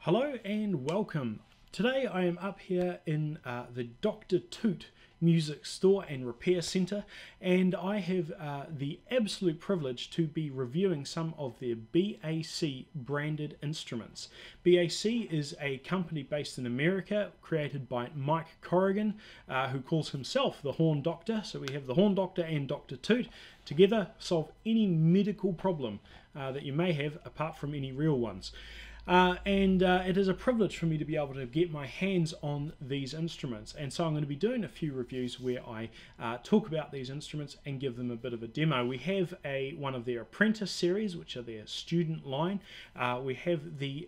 Hello and welcome. Today I am up here in the Dr. Toot Music Store and Repair Centre, and I have the absolute privilege to be reviewing some of their BAC branded instruments. BAC is a company based in America, created by Mike Corrigan, who calls himself the Horn Doctor. So we have the Horn Doctor and Dr. Toot together solve any medical problem that you may have, apart from any real ones. It is a privilege for me to be able to get my hands on these instruments, and so I'm going to be doing a few reviews where I talk about these instruments and give them a bit of a demo. We have one of their apprentice series, which are their student line. We have the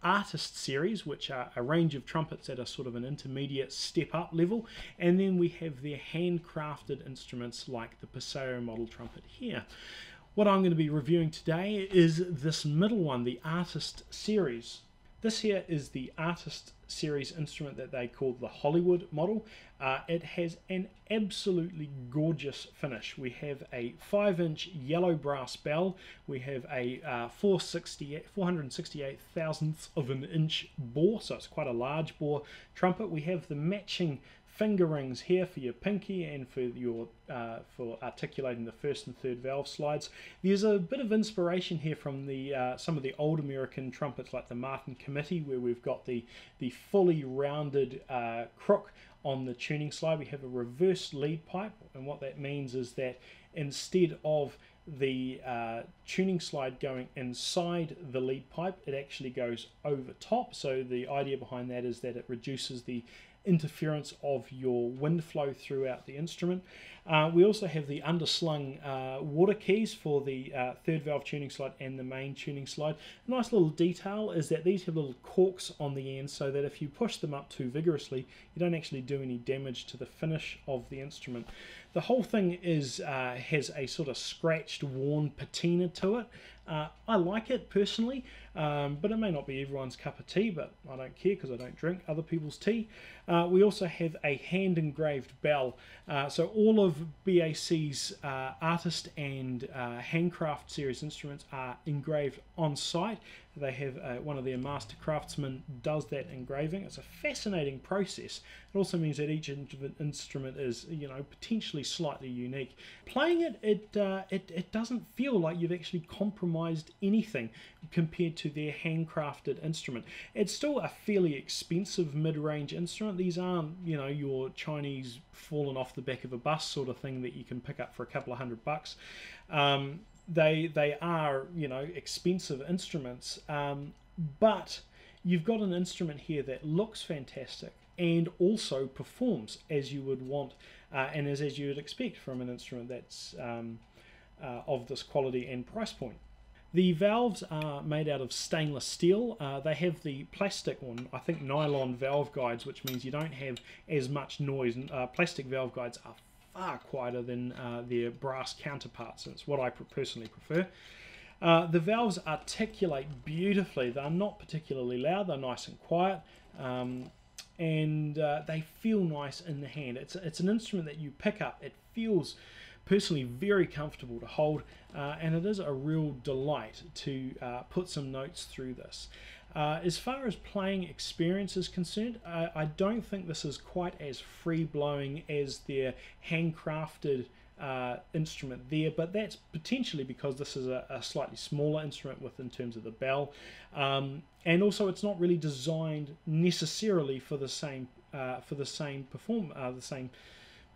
artist series, which are a range of trumpets at a sort of an intermediate step up level, and then we have their handcrafted instruments like the Passeo model trumpet here. What I'm going to be reviewing today is this middle one, the Artist Series. This here is the Artist Series instrument that they call the Hollywood model. It has an absolutely gorgeous finish. We have a 5-inch yellow brass bell. We have a 468 thousandths of an inch bore, so it's quite a large bore trumpet. We have the matching finger rings here for your pinky and for your for articulating the first and third valve slides. There's a bit of inspiration here from the some of the old American trumpets like the Martin Committee, where we've got the fully rounded crook on the tuning slide. We have a reverse lead pipe, and what that means is that instead of the tuning slide going inside the lead pipe, it actually goes over top. So the idea behind that is that it reduces the interference of your wind flow throughout the instrument. We also have the underslung water keys for the third valve tuning slide and the main tuning slide. A nice little detail is that these have little corks on the end, so that if you push them up too vigorously, you don't actually do any damage to the finish of the instrument. The whole thing has a sort of scratched, worn patina to it. I like it personally, but it may not be everyone's cup of tea, but I don't care because I don't drink other people's tea. We also have a hand engraved bell. So all of BAC's artist and handcraft series instruments are engraved on site. They have one of their master craftsmen does that engraving. It's a fascinating process. It also means that each instrument is, potentially slightly unique. Playing it, it doesn't feel like you've actually compromised anything compared to their handcrafted instrument. It's still a fairly expensive mid-range instrument. These aren't, your Chinese fallen off the back of a bus sort of thing that you can pick up for a couple of $100. They are, expensive instruments, but you've got an instrument here that looks fantastic and also performs as you would want and as you would expect from an instrument that's of this quality and price point. The valves are made out of stainless steel. They have the plastic one, I think nylon valve guides, which means you don't have as much noise. Plastic valve guides are far quieter than their brass counterparts, and it's what I personally prefer. The valves articulate beautifully. They're not particularly loud, they're nice and quiet, and they feel nice in the hand. It's an instrument that you pick up. It feels personally very comfortable to hold, and it is a real delight to put some notes through this. As far as playing experience is concerned, I don't think this is quite as free-blowing as their handcrafted instrument there, but that's potentially because this is a slightly smaller instrument in terms of the bell, and also it's not really designed necessarily for the same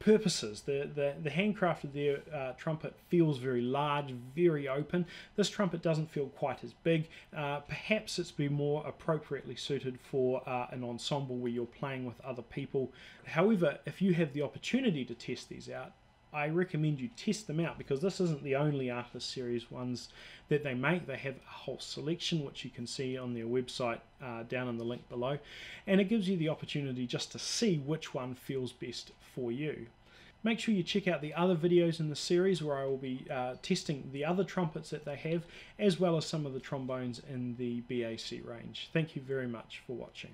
purposes. The handcrafted their trumpet feels very large, very open. This trumpet doesn't feel quite as big. Perhaps it's been more appropriately suited for an ensemble where you're playing with other people. However, if you have the opportunity to test these out, I recommend you test them out, because this isn't the only Artist Series ones that they make. They have a whole selection, which you can see on their website down in the link below, and it gives you the opportunity just to see which one feels best for you. Make sure you check out the other videos in the series where I will be testing the other trumpets that they have, as well as some of the trombones in the BAC range. Thank you very much for watching.